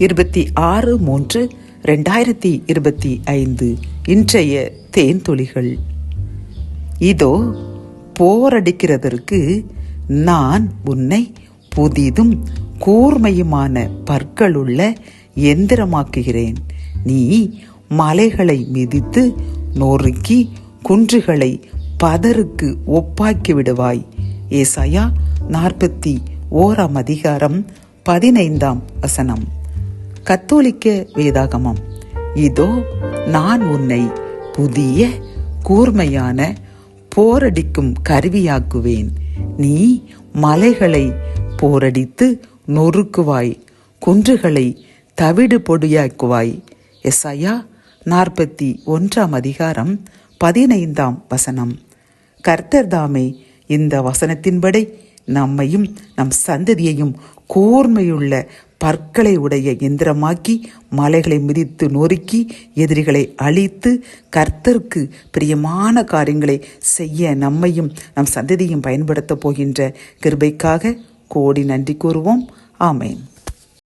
26/3/2025 இன்றைய தேன்துளிகள். இதோ போரடிக்கிறதற்கு நான் உன்னை புதிதும் கூர்மையுமான பற்களுள்ள எந்திரமாக்குகிறேன். நீ மலைகளை மிதித்து நொறுக்கி குன்றுகளை பதருக்கு ஒப்பாக்கி விடுவாய். ஏசாயா 41:15. கத்தோலிக்க வேதாகமம். இதோ நான் உன்னை புதிய கூர்மையான போரடிக்கும் கருவியாக்குவேன். நீ மலைகளை போரடித்து நொறுக்குவாய், குன்றுகளை தவிடு பொடியாக்குவாய். எசாயா 41:15. கர்த்தர் தாமே இந்த வசனத்தின்படி நம்மையும் நம் சந்ததியையும் கூர்மையுள்ள பற்களை உடைய எந்திரமாக்கி மலைகளை மிதித்து நொறுக்கி எதிரிகளை அழித்து கர்த்தருக்கு பிரியமான காரியங்களை செய்ய நம்மையும் நம் சந்ததியும் பயன்படுத்த போகின்ற கிருபைக்காக கோடி நன்றி கூறுவோம். ஆமேன்.